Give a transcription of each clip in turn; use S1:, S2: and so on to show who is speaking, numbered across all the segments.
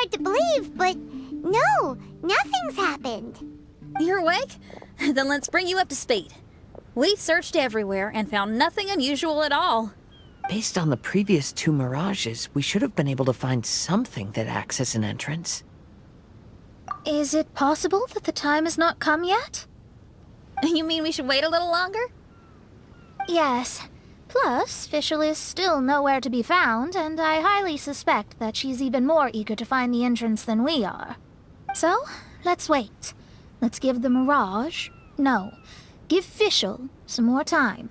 S1: hard to believe, but no, nothing's happened.
S2: You're awake? Then let's bring you up to speed. We've searched everywhere and found nothing unusual at all.
S3: Based on the previous 2 Mirages, we should have been able to find something that acts as an entrance.
S4: Is it possible that the time has not come yet?
S2: You mean we should wait a little longer?
S4: Yes. Plus, Fischl is still nowhere to be found, and I highly suspect that she's even more eager to find the entrance than we are. So, let's wait. Let's give the Mirage... No, give Fischl some more time.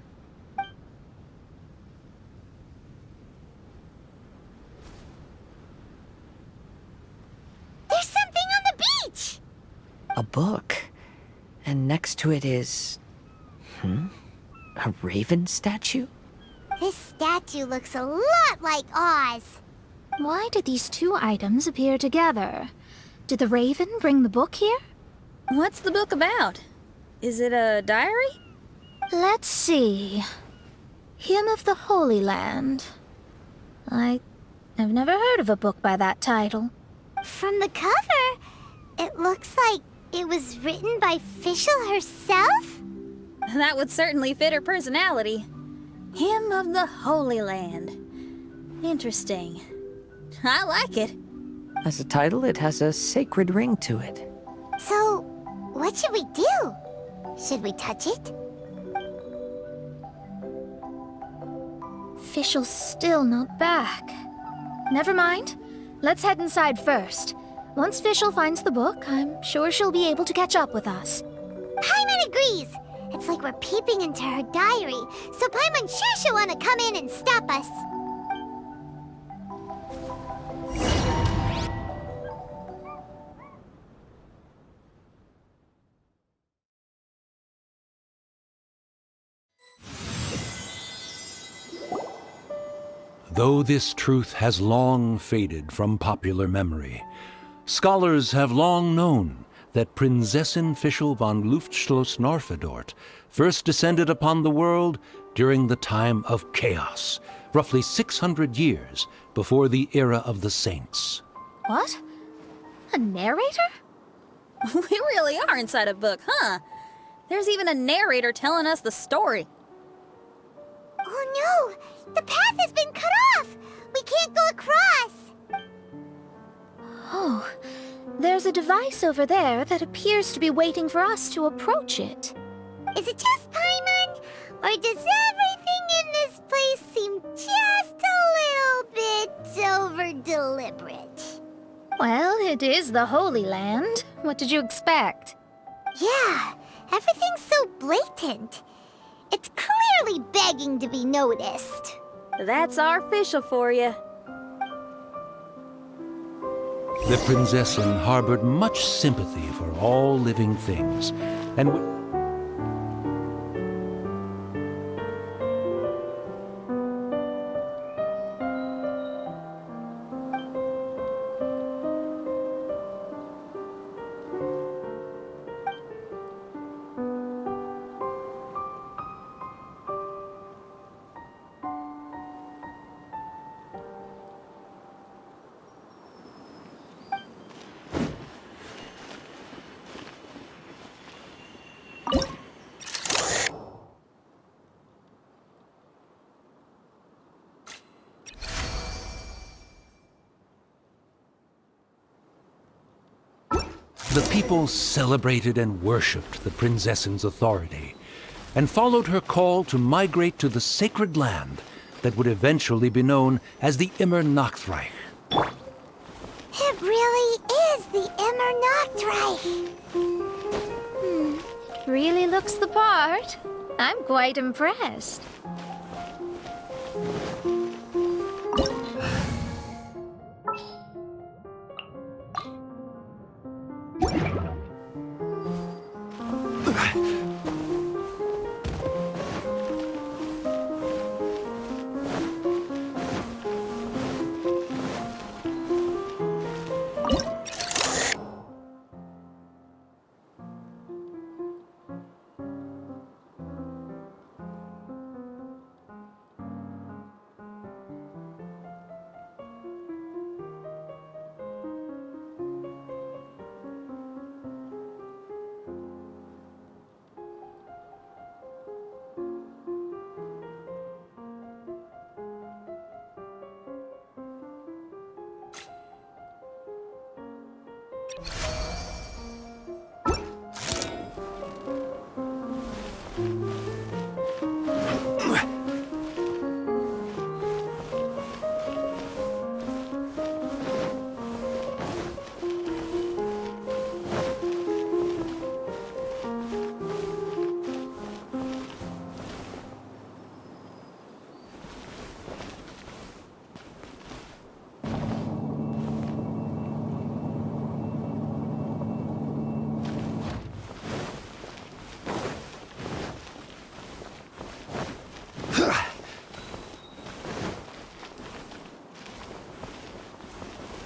S1: There's something on the beach!
S3: A book. And next to it is... a raven statue?
S1: This statue looks a lot like Oz.
S4: Why did these 2 items appear together? Did the raven bring the book here?
S2: What's the book about? Is it a diary?
S4: Let's see. Hymn of the Holy Land. I've never heard of a book by that title.
S1: From the cover, it looks like it was written by Fischl herself?
S2: That would certainly fit her personality. Hymn of the Holy Land. Interesting. I like it.
S3: As a title, it has a sacred ring to it.
S1: So, what should we do? Should we touch it?
S4: Fischl's still not back. Never mind. Let's head inside first. Once Fischl finds the book, I'm sure she'll be able to catch up with us.
S1: Paimon agrees! It's like we're peeping into her diary, so Paimon's sure she'll want to come in and stop us.
S5: Though this truth has long faded from popular memory, scholars have long known that Prinzessin Fischl von Luftschloss-Norfedort first descended upon the world during the time of chaos, roughly 600 years before the era of the saints.
S4: What? A narrator?
S2: We really are inside a book, huh? There's even a narrator telling us the story.
S1: Oh no! The path has been cut off! We can't go across!
S4: Oh, there's a device over there that appears to be waiting for us to approach it.
S1: Is it just Paimon? Or does everything in this place seem just a little bit over-deliberate?
S4: Well, it is the Holy Land. What did you expect?
S1: Yeah, everything's so blatant. It's clearly begging to be noticed.
S2: That's our Fischl for you.
S5: The Prinzessin harbored much sympathy for all living things, and the people celebrated and worshipped the Prinzessin's authority, and followed her call to migrate to the sacred land that would eventually be known as the Immer Nachtreich.
S1: It really is the Immer Nachtreich.
S4: It really looks the part. I'm quite impressed.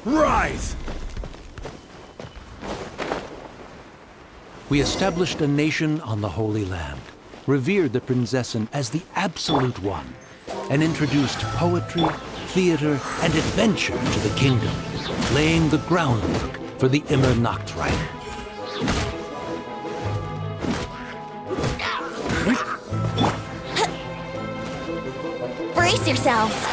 S6: Rise!
S5: We established a nation on the Holy Land, revered the Prinzessin as the absolute one, and introduced poetry, theater, and adventure to the kingdom, laying the groundwork for the Immer Nachtreich.
S1: Brace yourself.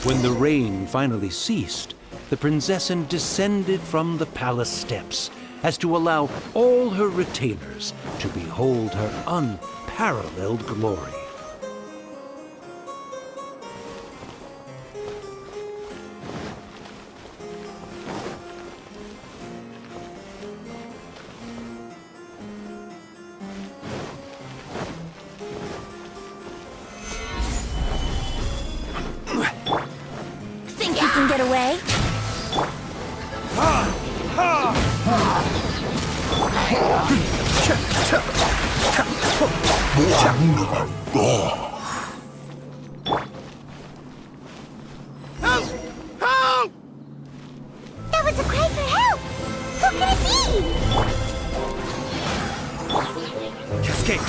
S5: When the rain finally ceased, the Prinzessin descended from the palace steps as to allow all her retainers to behold her unparalleled glory.
S1: Think you can get away?
S6: Help! Help!
S1: That was a cry for help! Who could it be?
S6: Cascade!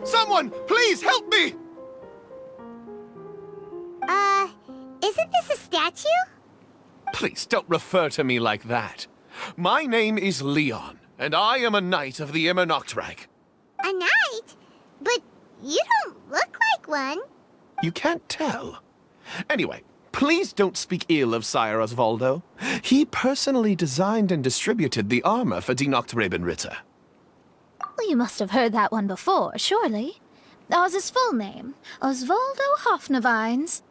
S6: Someone, please help me!
S1: statue?
S6: Please don't refer to me like that. My name is Leon, and I am a knight of the Immernachtreich.
S1: A knight? But you don't look like one.
S6: You can't tell. Anyway, please don't speak ill of Sire Osvaldo. He personally designed and distributed the armor for Die Nachtrebenritter.
S4: Well, you must have heard that one before, surely. That was his full name, Osvaldo Hofnevines.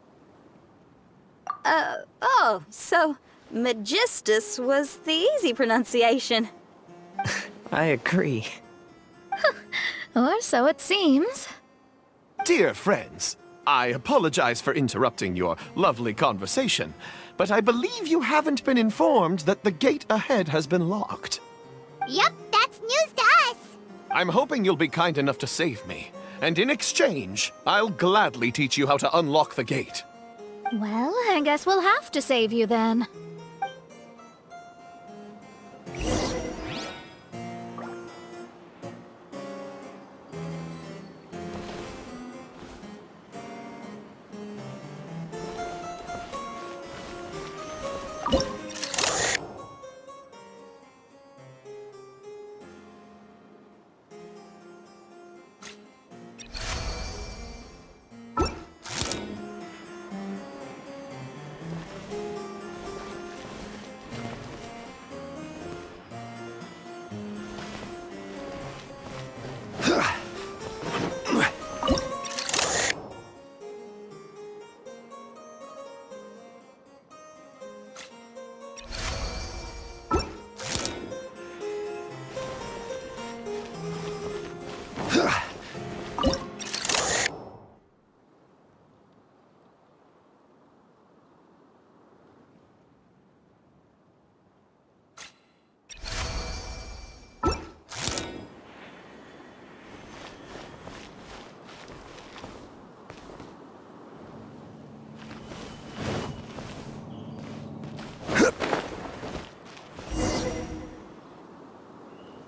S2: Oh, so Magistus was the easy pronunciation.
S3: I agree.
S4: Or so it seems.
S6: Dear friends, I apologize for interrupting your lovely conversation, but I believe you haven't been informed that the gate ahead has been locked.
S1: Yup, that's news to us.
S6: I'm hoping you'll be kind enough to save me, and in exchange, I'll gladly teach you how to unlock the gate.
S4: Well, I guess we'll have to save you then.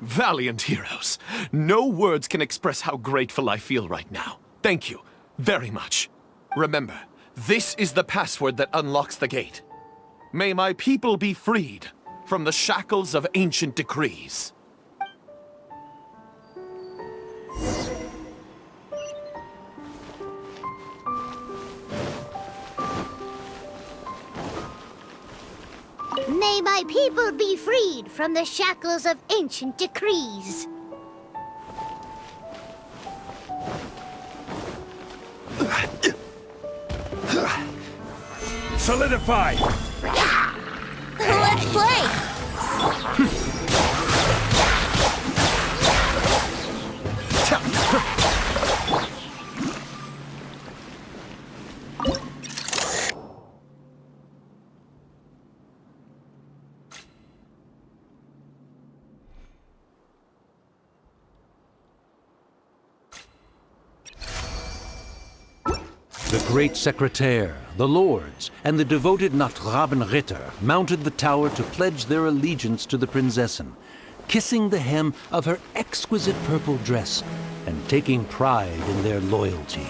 S6: Valiant heroes. No words can express how grateful I feel right now. Thank you very much. Remember, this is the password that unlocks the gate. May my people be freed from the shackles of ancient decrees.
S1: May my people be freed from the shackles of ancient decrees.
S5: Solidify!
S2: Let's play!
S5: The great secretaire, the lords, and the devoted Nachtrebenritter mounted the tower to pledge their allegiance to the Prinzessin, kissing the hem of her exquisite purple dress and taking pride in their loyalty.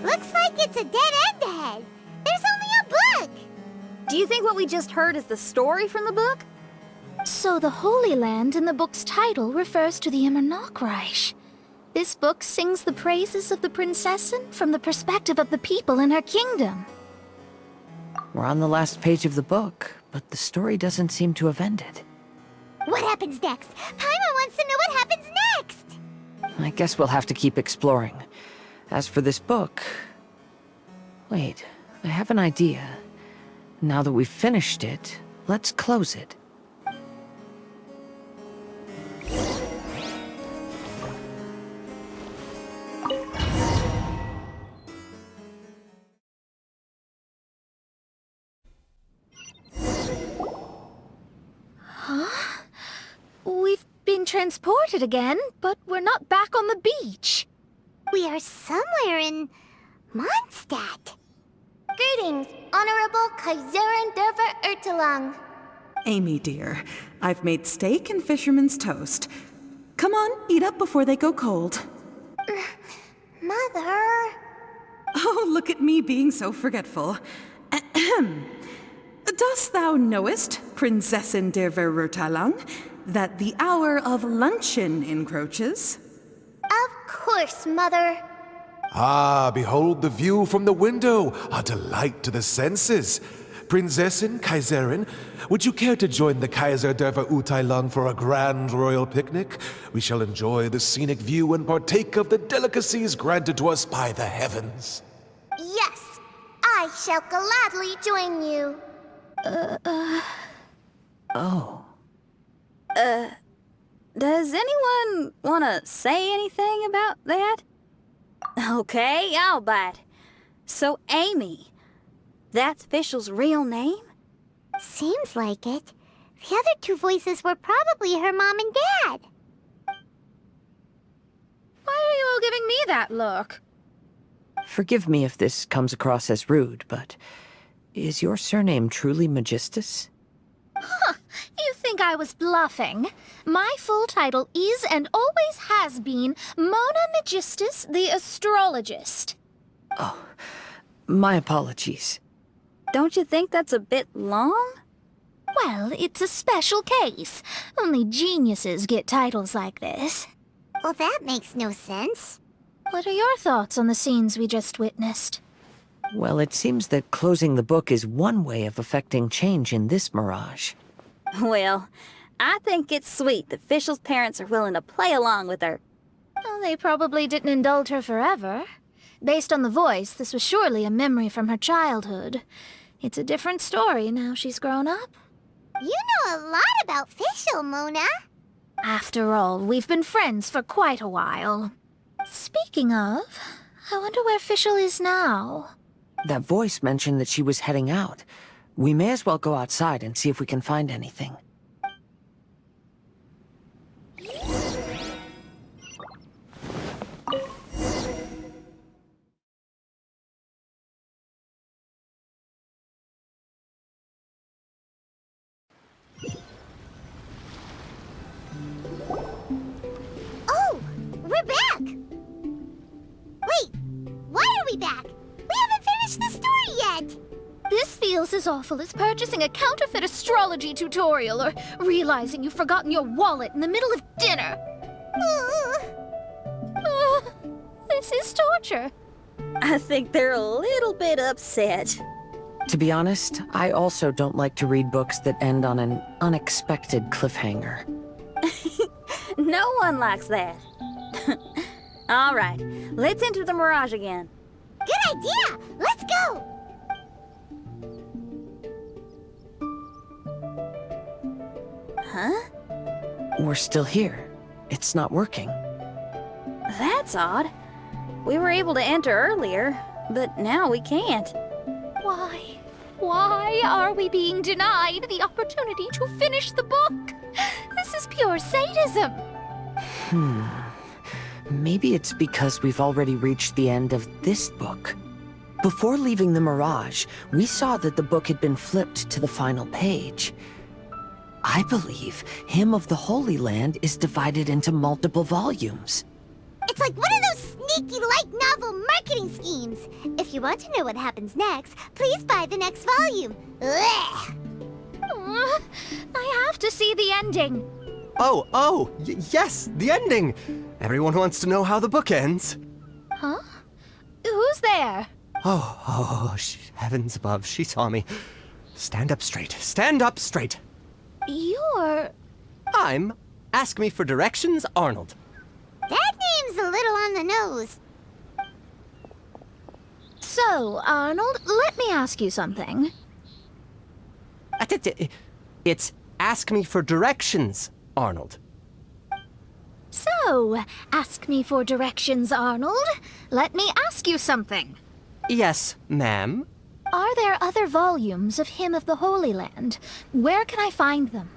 S1: Looks like it's a dead end ahead. There's only a book.
S2: Do you think what we just heard is the story from the book?
S4: So the Holy Land in the book's title refers to the Immernachtreich. This book sings the praises of the Prinzessin from the perspective of the people in her kingdom.
S3: We're on the last page of the book, but the story doesn't seem to have ended.
S1: What happens next? Paimon wants to know what happens next.
S3: I guess we'll have to keep exploring. As for this book, Wait, I have an idea. Now that we've finished it, let's close it.
S4: We've been transported again, but we're not back on the beach.
S1: We are somewhere in Mondstadt. Greetings, Honorable Kaiserin Derver Ertelang.
S7: Amy, dear, I've made steak and fisherman's toast. Come on, eat up before they go cold.
S1: Mother...
S7: Oh, look at me being so forgetful. Ahem. Dost thou knowest, Prinzessin der Verurteilung, that the hour of luncheon encroaches?
S1: Of course, Mother.
S8: Ah, behold the view from the window, a delight to the senses. Prinzessin, Kaiserin, would you care to join the Kaiser der Verurteilung for a grand royal picnic? We shall enjoy the scenic view and partake of the delicacies granted to us by the heavens.
S1: Yes, I shall gladly join you.
S3: Oh.
S2: Does anyone want to say anything about that? Okay, I'll bite. So, Amy, that's Fischl's real name?
S1: Seems like it. The other two voices were probably her mom and dad.
S4: Why are you all giving me that look?
S3: Forgive me if this comes across as rude, but is your surname truly Magistus?
S4: You think I was bluffing? My full title is and always has been Mona Magistus the Astrologist.
S3: Oh, my apologies.
S2: Don't you think that's a bit long?
S4: Well, it's a special case. Only geniuses get titles like this.
S1: Well, that makes no sense.
S4: What are your thoughts on the scenes we just witnessed?
S3: Well, it seems that closing the book is one way of affecting change in this Mirage.
S2: Well, I think it's sweet that Fischl's parents are willing to play along with her.
S4: Well, they probably didn't indulge her forever. Based on the voice, this was surely a memory from her childhood. It's a different story now she's grown up.
S1: You know a lot about Fischl, Mona.
S4: After all, we've been friends for quite a while. Speaking of, I wonder where Fischl is now.
S3: That voice mentioned that she was heading out. We may as well go outside and see if we can find anything.
S1: Oh, we're back! Wait, why are we back? We haven't finished the story yet!
S4: This feels as awful as purchasing a counterfeit astrology tutorial or realizing you've forgotten your wallet in the middle of dinner. This is torture.
S2: I think they're a little bit upset.
S3: To be honest, I also don't like to read books that end on an unexpected cliffhanger.
S2: No one likes that. All right, let's enter the Mirage again.
S1: Good idea! Let's go!
S2: Huh?
S3: We're still here. It's not working.
S2: That's odd. We were able to enter earlier, but now we can't.
S4: Why? Why are we being denied the opportunity to finish the book? This is pure sadism.
S3: Maybe it's because we've already reached the end of this book. Before leaving the Mirage, we saw that the book had been flipped to the final page. I believe Hymn of the Holy Land is divided into multiple volumes.
S1: It's like one of those sneaky light novel marketing schemes. If you want to know what happens next, please buy the next volume. Ugh.
S4: I have to see the ending.
S9: Yes, the ending. Everyone wants to know how the book ends.
S4: Huh? Who's there?
S9: Heavens above, she saw me. Stand up straight, stand up straight.
S4: You're...
S9: I'm Ask Me for Directions, Arnold.
S1: That name's a little on the nose.
S4: So, Arnold, let me ask you something.
S9: It's ask me for directions, Arnold.
S4: So, ask me for directions, Arnold. Let me ask you something.
S9: Yes, ma'am.
S4: Are there other volumes of Hymn of the Holy Land? Where can I find them?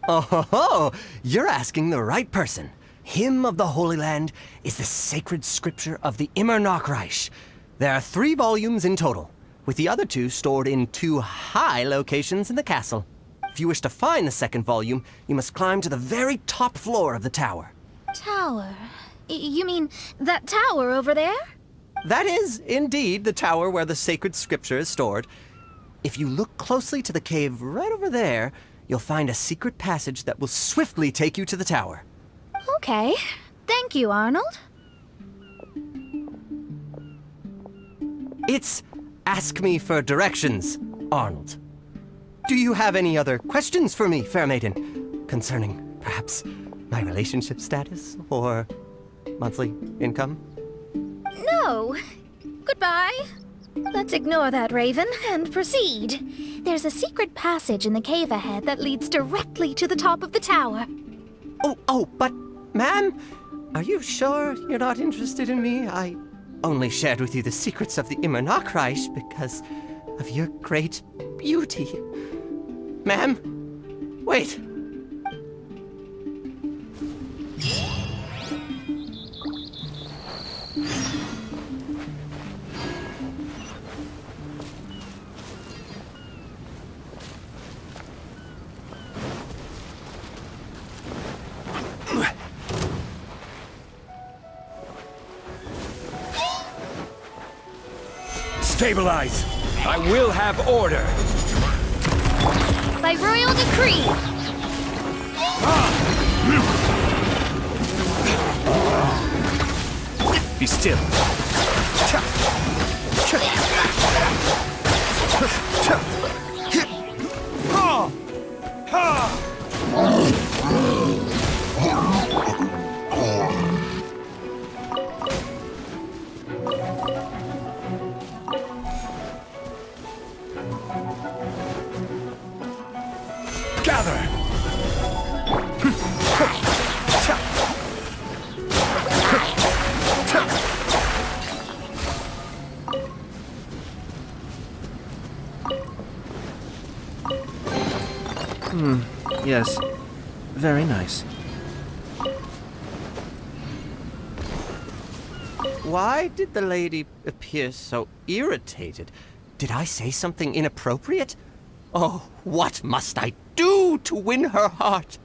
S9: Oh, you're asking the right person. Hymn of the Holy Land is the sacred scripture of the Immernachtreich. There are 3 volumes in total, with the other 2 stored in 2 high locations in the castle. If you wish to find the second volume, you must climb to the very top floor of the tower.
S4: Tower? You mean that tower over there?
S9: That is, indeed, the tower where the sacred scripture is stored. If you look closely to the cave right over there, you'll find a secret passage that will swiftly take you to the tower.
S4: Okay. Thank you, Arnold.
S9: It's ask me for directions, Arnold. Do you have any other questions for me, fair maiden? Concerning, perhaps, my relationship status or monthly income?
S4: No. Goodbye. Let's ignore that, Raven, and proceed. There's a secret passage in the cave ahead that leads directly to the top of the tower.
S9: But, ma'am, are you sure you're not interested in me? I only shared with you the secrets of the Immernachtreich because of your great beauty. Ma'am, wait.
S10: Stabilize! I will have order!
S4: By royal decree!
S10: Be still. Gather!
S11: Yes. Very nice.
S9: Why did the lady appear so irritated? Did I say something inappropriate? Oh, what must I do to win her heart?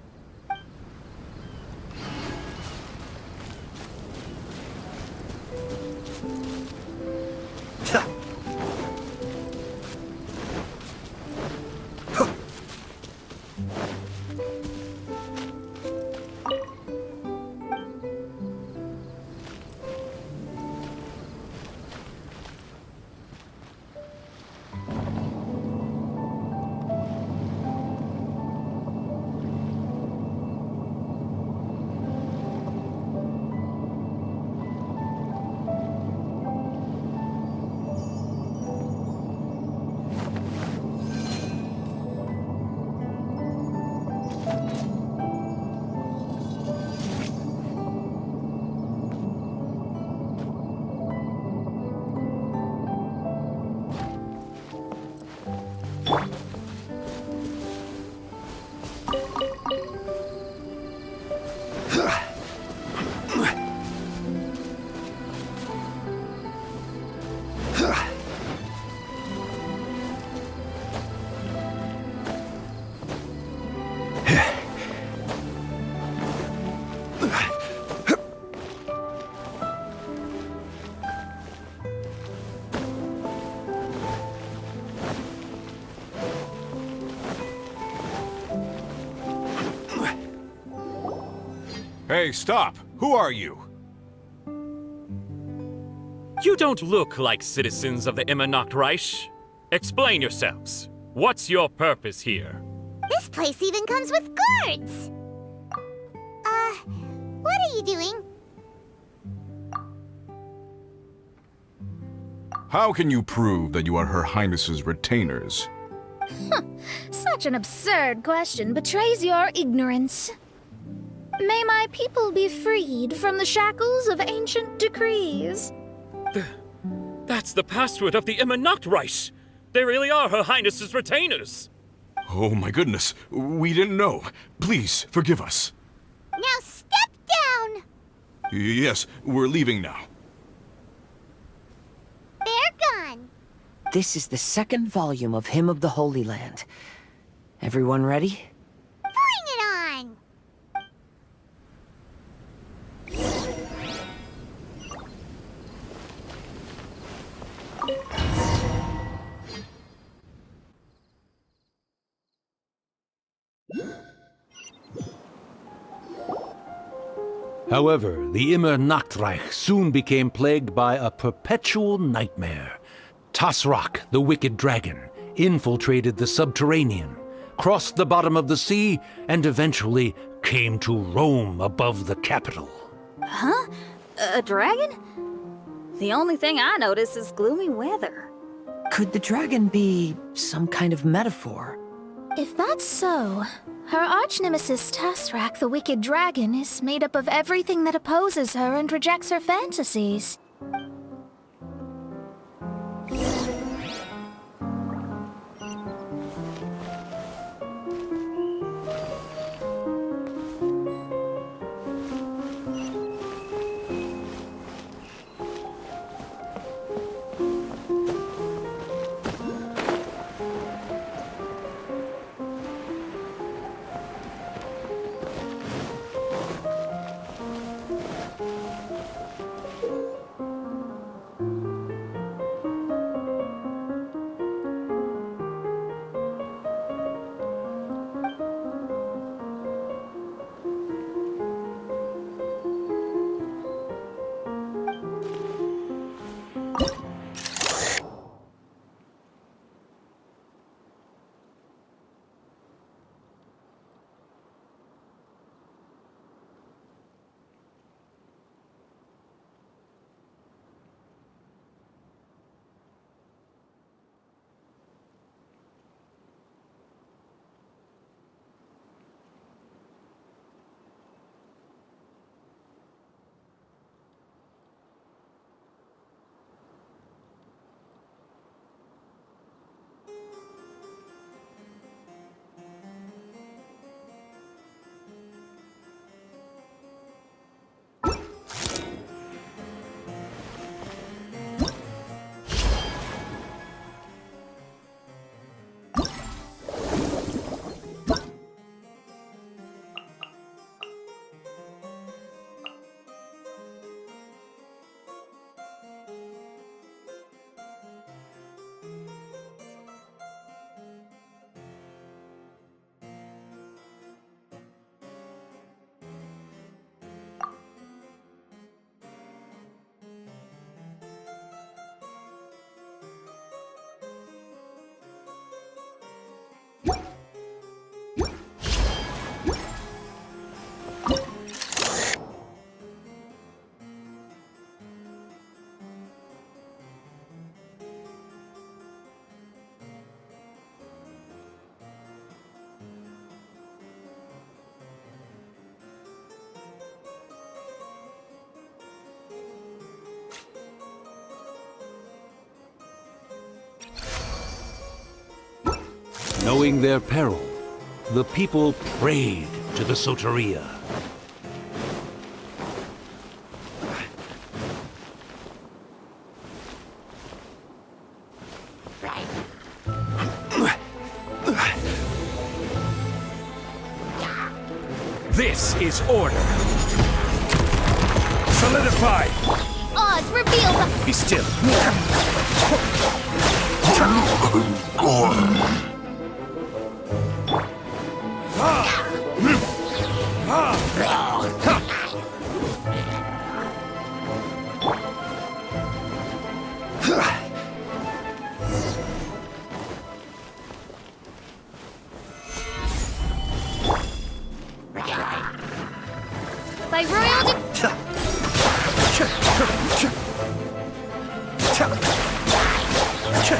S10: Hey, stop! Who are you?
S12: You don't look like citizens of the Immernachtreich. Explain yourselves. What's your purpose here?
S1: This place even comes with guards! What are you doing?
S10: How can you prove that you are Her Highness's retainers?
S4: Such an absurd question betrays your ignorance. May my people be freed from the shackles of ancient decrees.
S12: That's the password of the Immernachtreich! They really are Her Highness's retainers!
S10: Oh my goodness, we didn't know. Please, forgive us.
S1: Now step down!
S10: Yes, we're leaving now.
S1: They're gone.
S3: This is the second volume of Hymn of the Holy Land. Everyone ready?
S1: Bring it on!
S5: However, the Immernachtreich soon became plagued by a perpetual nightmare. Tasrak, the wicked dragon, infiltrated the subterranean, crossed the bottom of the sea, and eventually came to roam above the capital.
S2: Huh? A dragon? The only thing I notice is gloomy weather.
S3: Could the dragon be some kind of metaphor?
S4: If that's so, her arch-nemesis Tasrak, the wicked dragon, is made up of everything that opposes her and rejects her fantasies.
S5: Knowing their peril, the people prayed to the Soteria.
S10: This is order. Solidify!
S1: Oz, reveal!
S10: Be still.
S1: By royal Oz,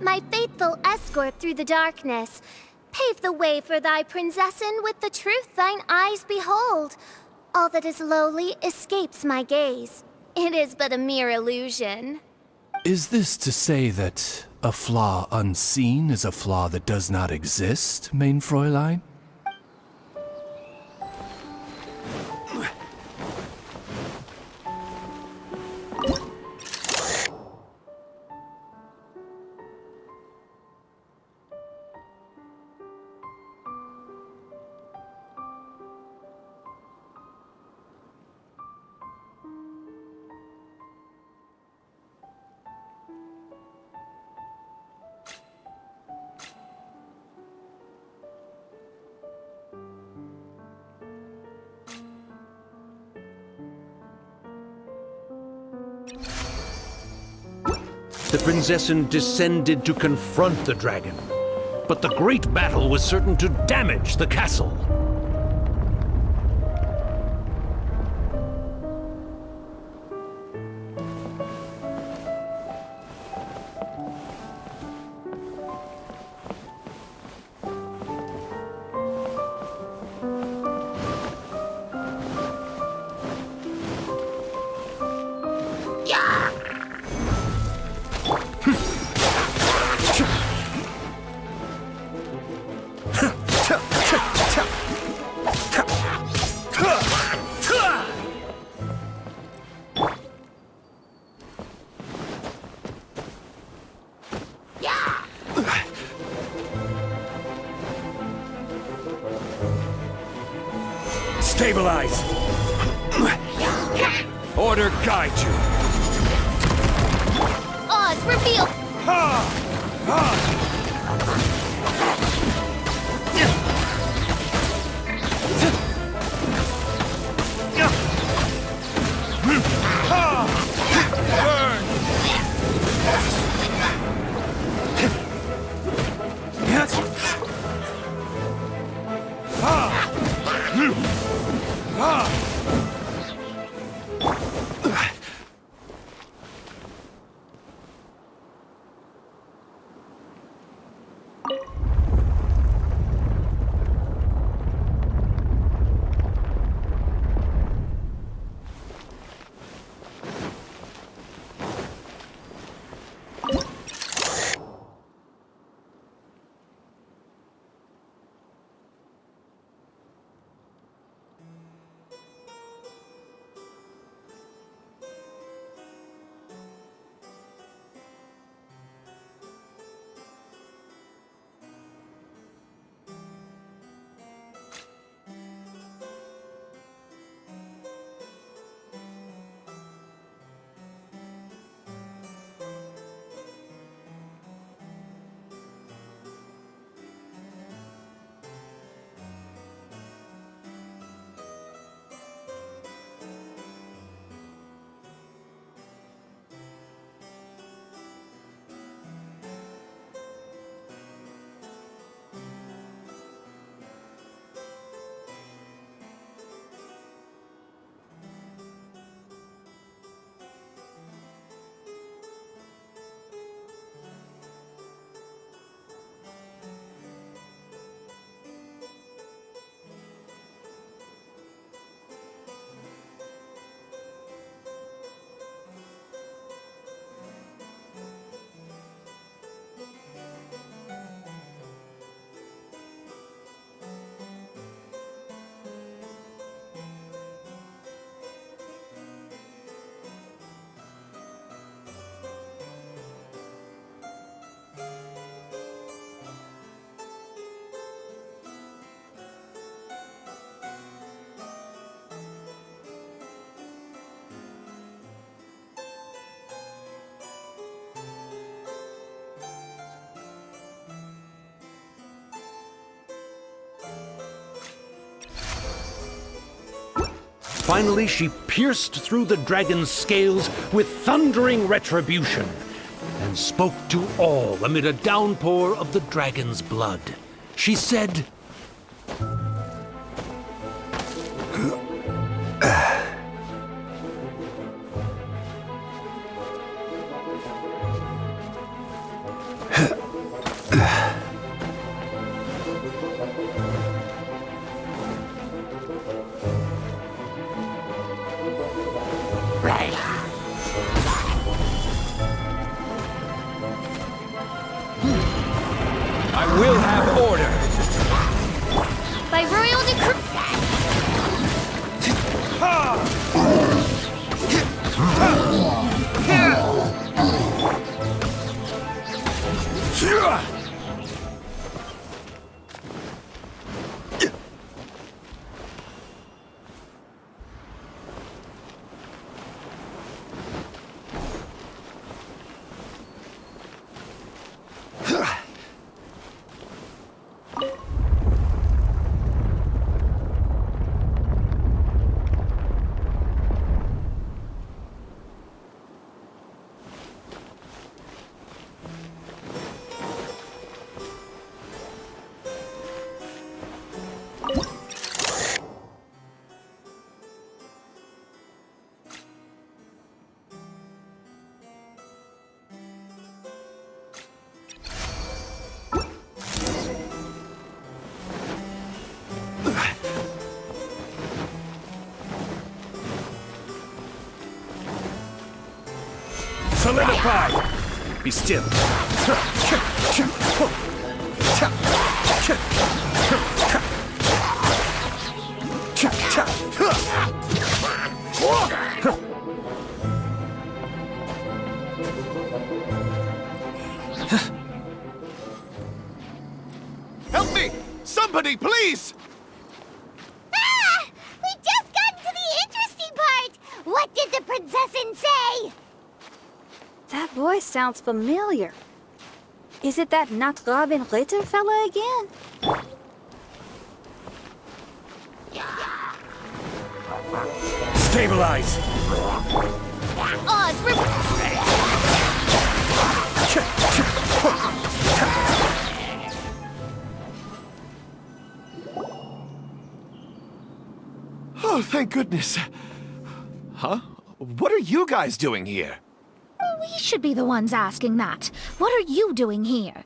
S1: my faithful escort through the darkness, pave the way for thy princessen with the truth thine eyes behold. All that is lowly escapes my gaze. It is but a mere illusion.
S13: Is this to say that a flaw unseen is a flaw that does not exist, mein Fräulein?
S5: The princessen descended to confront the dragon, but the great battle was certain to damage the castle.
S10: Stabilize! Order guide you!
S1: Oz, reveal!
S5: Finally, she pierced through the dragon's scales with thundering retribution and spoke to all amid a downpour of the dragon's blood. She said,
S10: have order.
S1: By royal decree.
S10: Solidify! Be still.
S6: Help me! Somebody, please!
S1: Ah! We just got to the interesting part! What did the princessin say?
S2: That voice sounds familiar. Is it that not Robin Ritter fella again?
S10: Stabilize!
S1: Oz,
S6: Oh, thank goodness. Huh? What are you guys doing here?
S4: We should be the ones asking that. What are you doing here?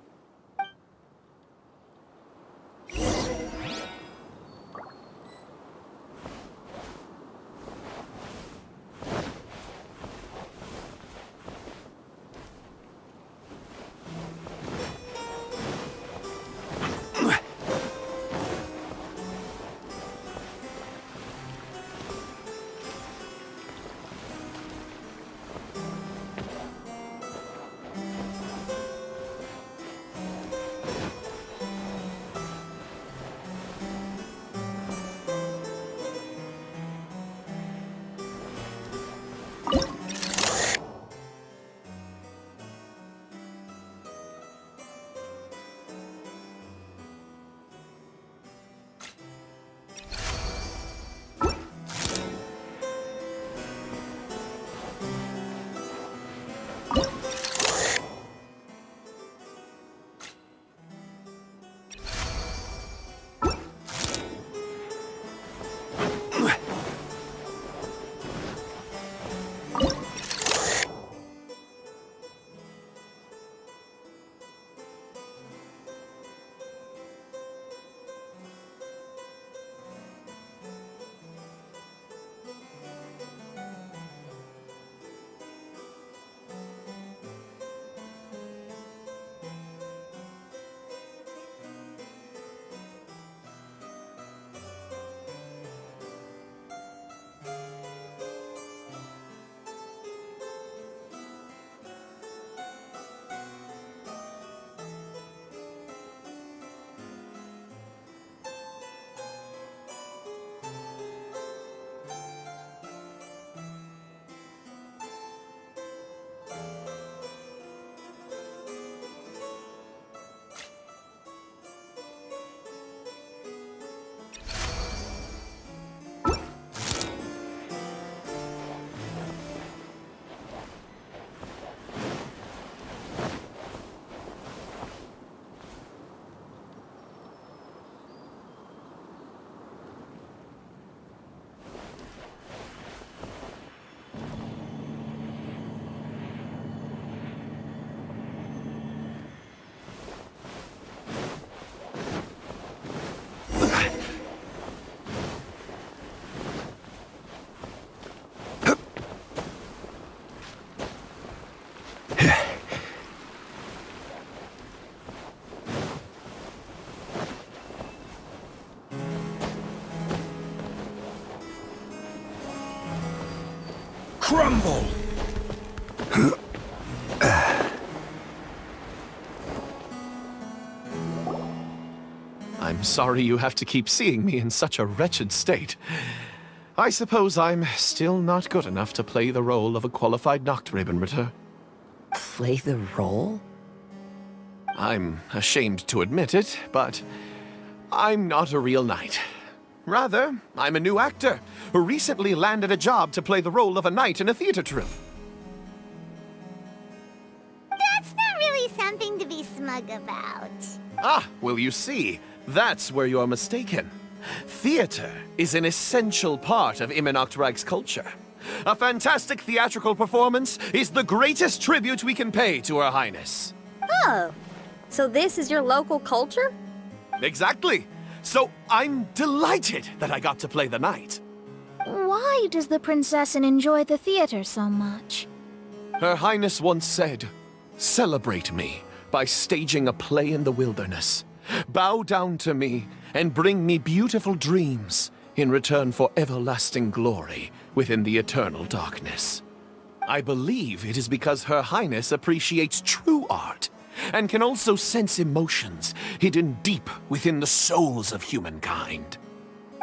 S10: crumble!
S6: I'm sorry you have to keep seeing me in such a wretched state. I suppose I'm still not good enough to play the role of a qualified Nachtrebenritter.
S3: Play the role?
S6: I'm ashamed to admit it, but I'm not a real knight. Rather, I'm a new actor who recently landed a job to play the role of a knight in a theater troupe.
S1: That's not really something to be smug about.
S6: Ah, well, you see, that's where you're mistaken. Theater is an essential part of Immernachtreich's culture. A fantastic theatrical performance is the greatest tribute we can pay to Her Highness.
S2: Oh, so this is your local culture?
S6: Exactly. So I'm delighted that I got to play the knight.
S4: Why does the Prinzessin enjoy the theater so much?
S6: Her Highness once said, "Celebrate me by staging a play in the wilderness. Bow down to me and bring me beautiful dreams in return for everlasting glory within the eternal darkness." I believe it is because Her Highness appreciates true art and can also sense emotions hidden deep within the souls of humankind.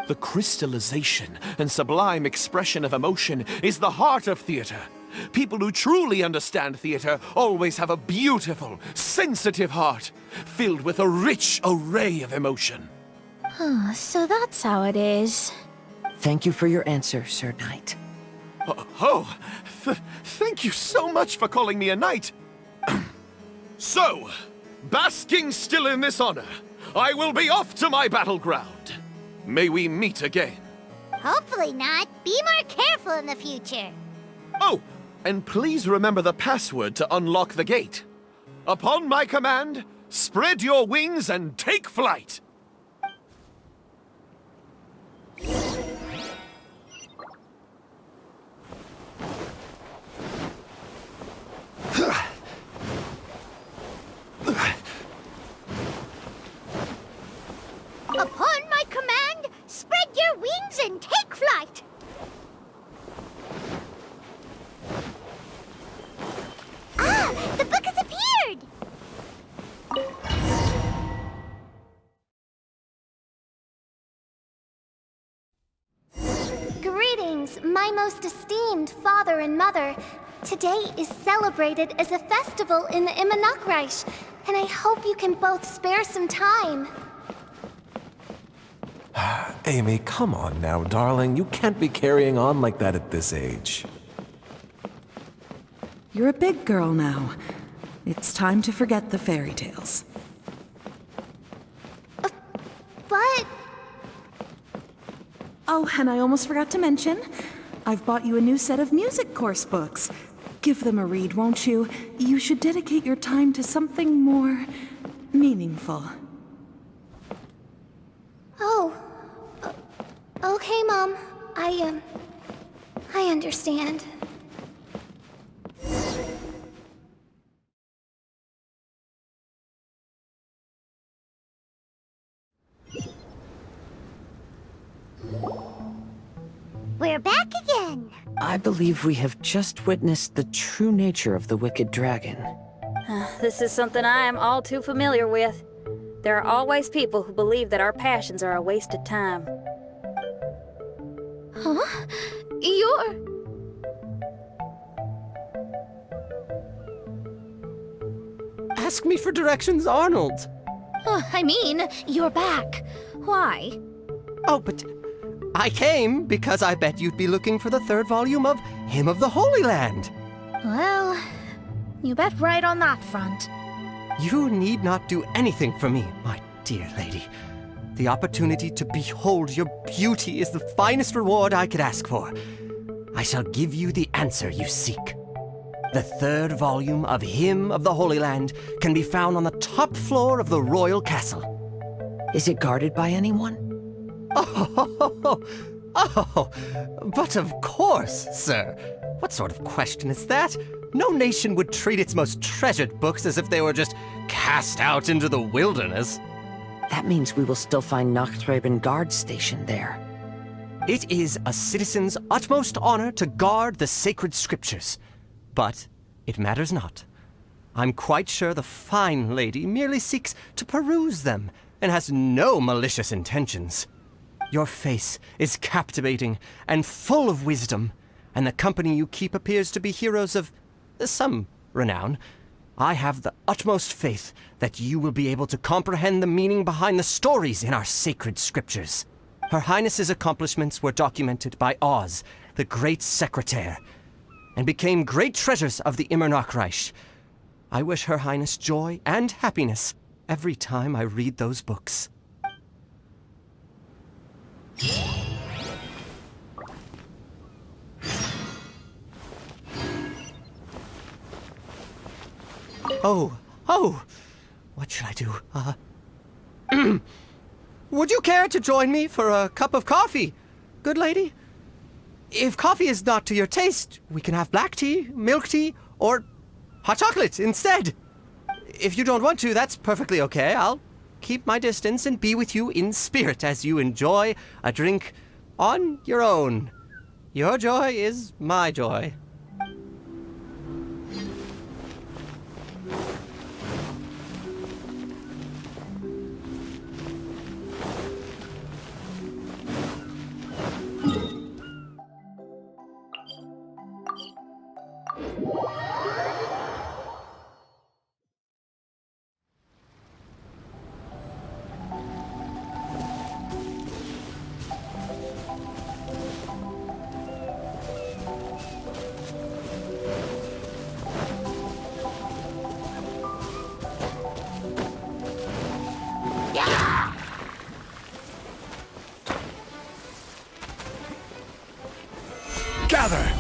S6: The crystallization and sublime expression of emotion is the heart of theater. People who truly understand theater always have a beautiful, sensitive heart, filled with a rich array of emotion.
S4: So that's how it is.
S3: Thank you for your answer, Sir Knight.
S6: Thank you so much for calling me a knight. So, basking still in this honor, I will be off to my battleground. May we meet again.
S1: Hopefully not. Be more careful in the future.
S6: Oh, and please remember the password to unlock the gate. Upon my command, spread your wings and take flight.
S1: Upon my command, spread your wings and take flight. Ah, the book has appeared! Greetings, my most esteemed father and mother. Today is celebrated as a festival in the Immernachtreich, and I hope you can both spare some time.
S8: Amy, come on now, darling. You can't be carrying on like that at this age.
S7: You're a big girl now. It's time to forget the fairy tales.
S1: But...
S7: Oh, and I almost forgot to mention, I've bought you a new set of music course books. Give them a read, won't you? You should dedicate your time to something more meaningful.
S1: Oh. Okay, Mom. I understand. We're back again.
S3: I believe we have just witnessed the true nature of the wicked dragon.
S2: This is something I am all too familiar with. There are always people who believe that our passions are a waste of time.
S4: Huh? You're...
S9: Ask me for directions, Arnold.
S4: I mean, you're back. Why?
S9: Oh, but I came because I bet you'd be looking for the third volume of Hymn of the Holy Land.
S4: Well, you bet right on that front.
S9: You need not do anything for me, my dear lady. The opportunity to behold your beauty is the finest reward I could ask for. I shall give you the answer you seek. The third volume of Hymn of the Holy Land can be found on the top floor of the royal castle.
S3: Is it guarded by anyone?
S9: Oh, but of course, sir. What sort of question is that? No nation would treat its most treasured books as if they were just cast out into the wilderness.
S3: That means we will still find Nachtreben guard stationed there.
S9: It is a citizen's utmost honor to guard the sacred scriptures. But it matters not. I'm quite sure the fine lady merely seeks to peruse them and has no malicious intentions. Your face is captivating and full of wisdom, and the company you keep appears to be heroes of some renown. I have the utmost faith that you will be able to comprehend the meaning behind the stories in our sacred scriptures. Her Highness's accomplishments were documented by Oz, the great secretaire, and became great treasures of the Immernachtreich. I wish Her Highness joy and happiness every time I read those books. Oh, what should I do? Would you care to join me for a cup of coffee, good lady? If coffee is not to your taste, we can have black tea, milk tea, or hot chocolate instead. If you don't want to, that's perfectly okay. I'll keep my distance and be with you in spirit as you enjoy a drink on your own. Your joy is my joy.
S10: Gather!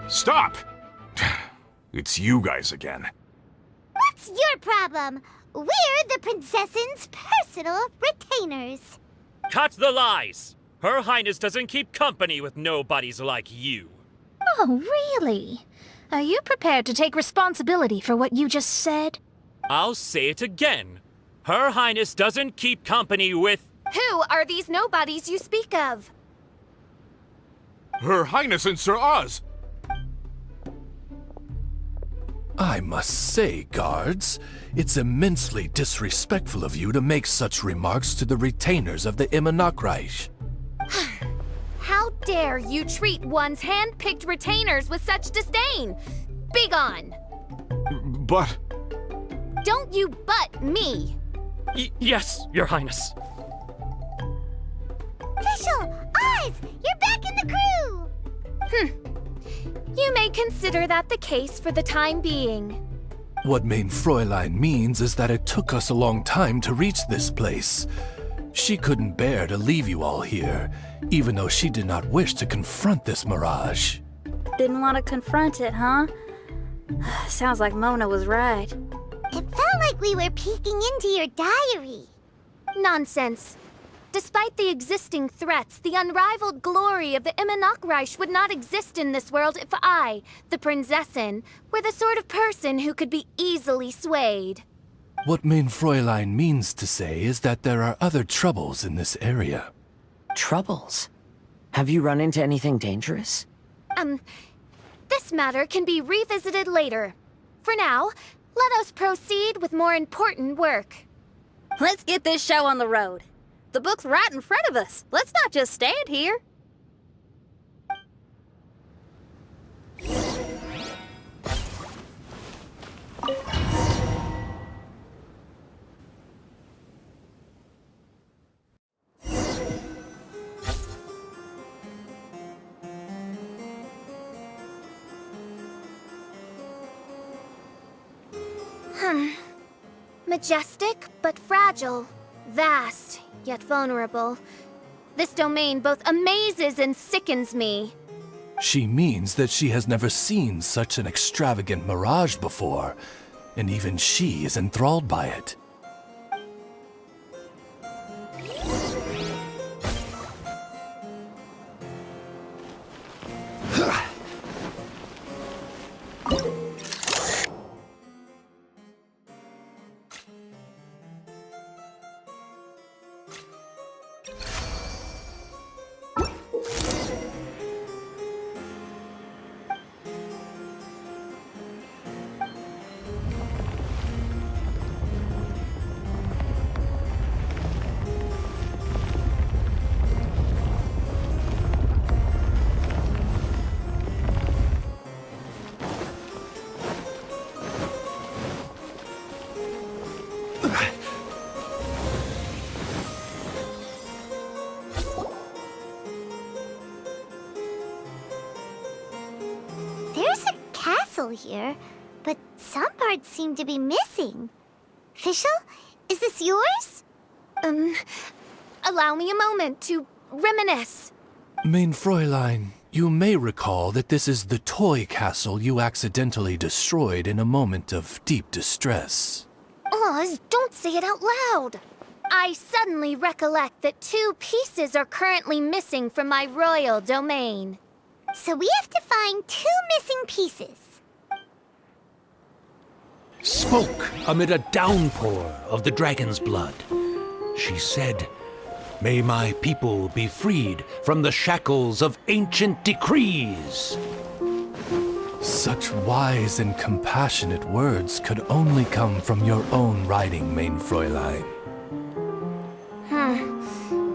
S10: Stop! It's you guys again.
S1: What's your problem? We're the princess's personal retainers.
S12: Cut the lies! Her Highness doesn't keep company with nobodies like you.
S4: Oh, really? Are you prepared to take responsibility for what you just said?
S12: I'll say it again. Her Highness doesn't keep company with...
S1: Who are these nobodies you speak of?
S10: Her Highness and Sir Oz!
S13: I must say, guards, it's immensely disrespectful of you to make such remarks to the retainers of the Immernachtreich.
S1: How dare you treat one's hand-picked retainers with such disdain? Begone!
S10: But...
S1: Don't you butt me!
S12: Yes, Your Highness.
S1: Fischl! Oz! You're back in the crew! You may consider that the case for the time being.
S13: What mein Fräulein means is that it took us a long time to reach this place. She couldn't bear to leave you all here, even though she did not wish to confront this mirage.
S2: Didn't want to confront it, huh? Sounds like Mona was right.
S1: It felt like we were peeking into your diary. Nonsense. Despite the existing threats, the unrivaled glory of the Immernachtreich would not exist in this world if I, the Prinzessin, were the sort of person who could be easily swayed.
S13: What mein Fräulein means to say is that there are other troubles in this area.
S3: Troubles? Have you run into anything dangerous?
S1: This matter can be revisited later. For now, let us proceed with more important work.
S2: Let's get this show on the road. The book's right in front of us. Let's not just stand here.
S1: Majestic, but fragile. Vast, yet vulnerable. This domain both amazes and sickens me.
S13: She means that she has never seen such an extravagant mirage before, and even she is enthralled by it.
S1: There's a castle here, but some parts seem to be missing. Fischl, is this yours? Allow me a moment to reminisce.
S13: Mein Fräulein, you may recall that this is the toy castle you accidentally destroyed in a moment of deep distress.
S1: Oz, don't say it out loud. I suddenly recollect that 2 pieces are currently missing from my royal domain. So we have to find 2 missing pieces.
S5: Spoke amid a downpour of the dragon's blood. She said, "May my people be freed from the shackles of ancient decrees."
S13: Such wise and compassionate words could only come from your own writing, Mein Fräulein.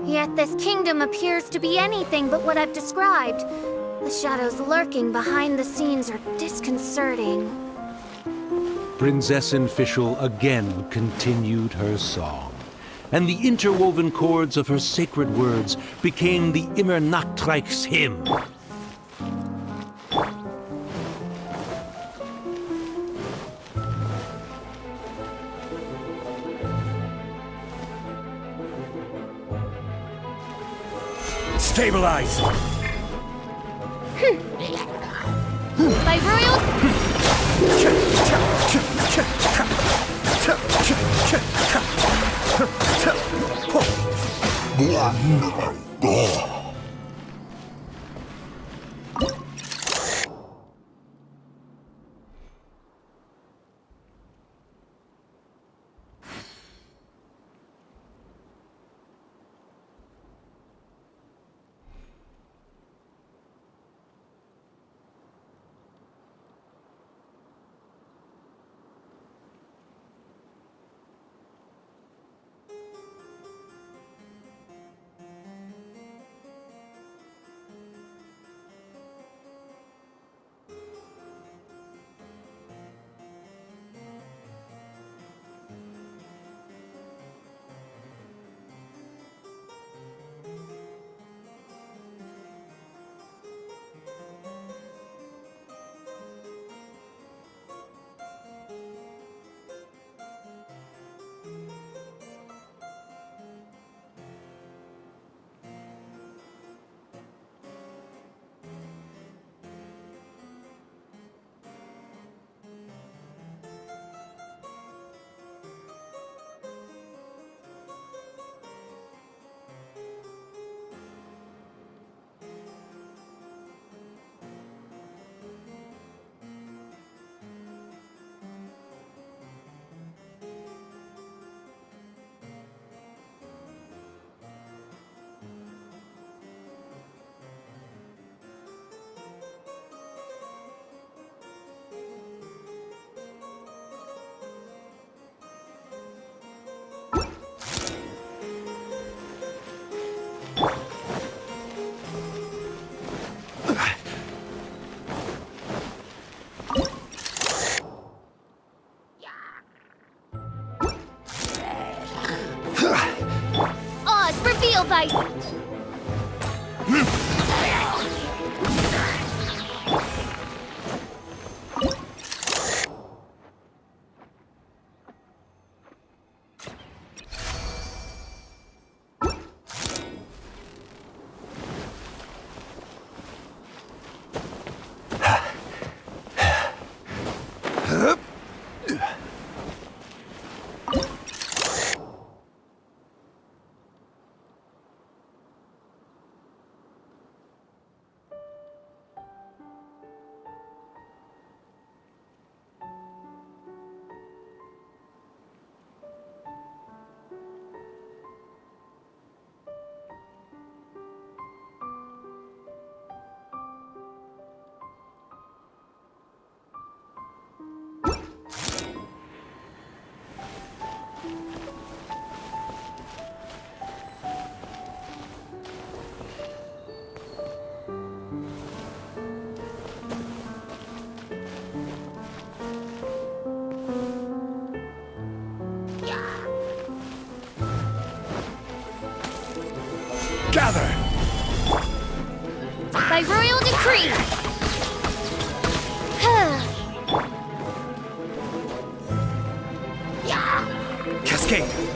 S1: Yet this kingdom appears to be anything but what I've described. The shadows lurking behind the scenes are disconcerting.
S5: Prinzessin Fischl again continued her song, and the interwoven chords of her sacred words became the Immer Nachtreich's hymn.
S10: Stabilize!
S1: By royal... Oz, reveal thy...
S10: Gather!
S1: By royal decree!
S10: Cascade!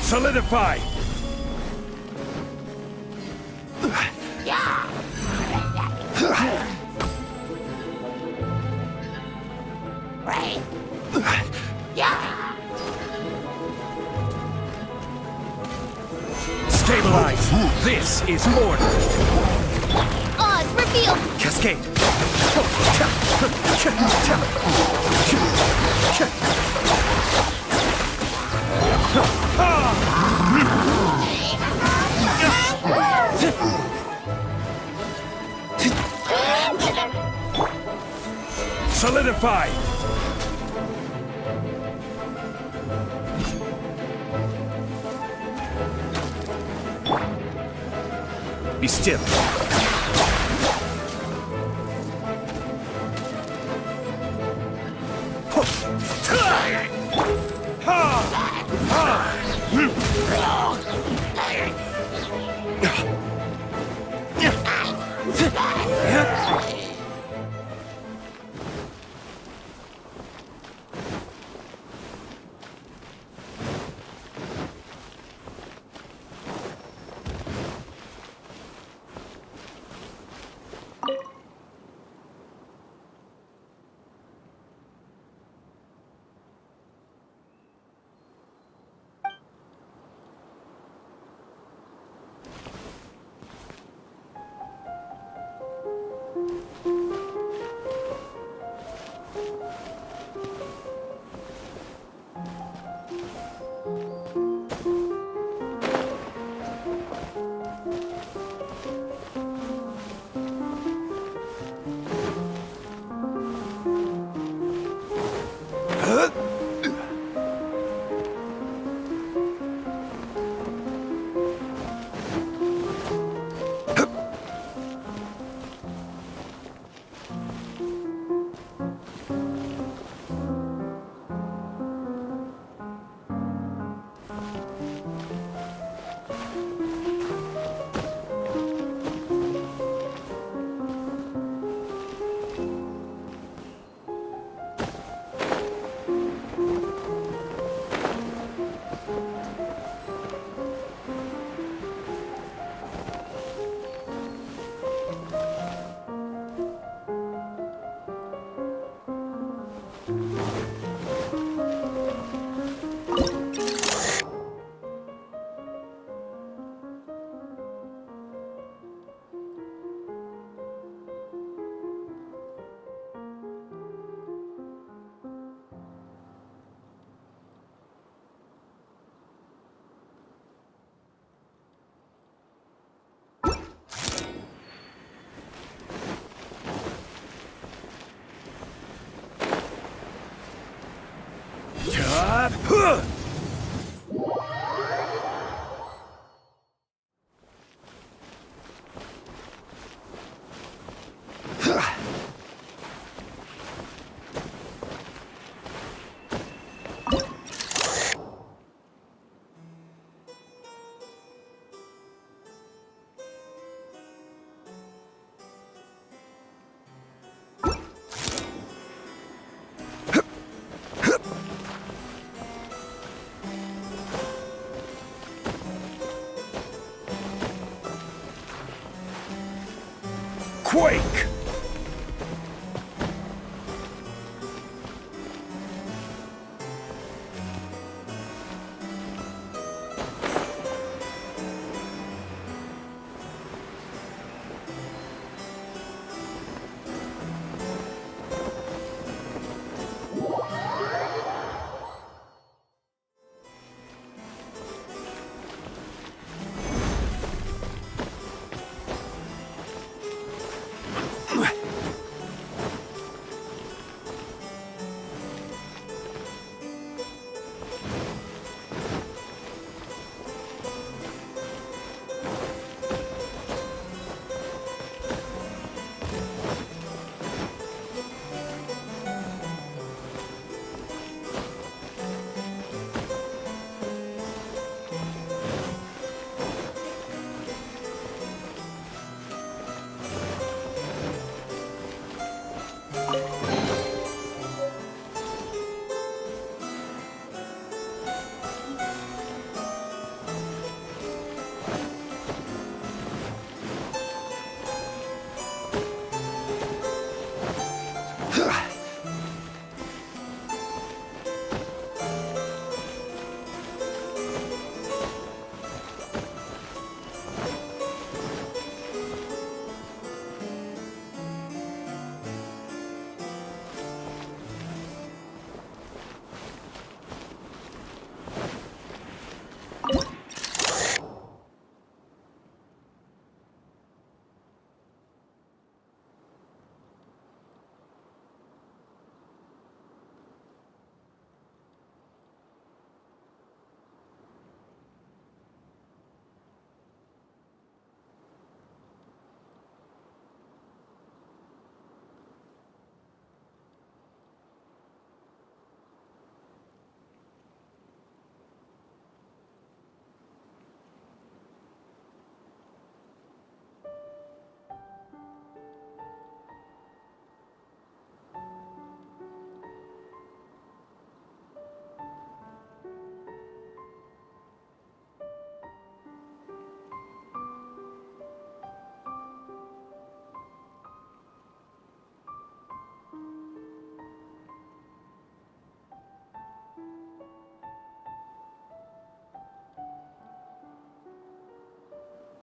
S10: Solidify! Stabilize! This is order!
S1: Oz, revealed!
S10: Cascade! Solidify! Be still.
S14: that! Huh! Quake!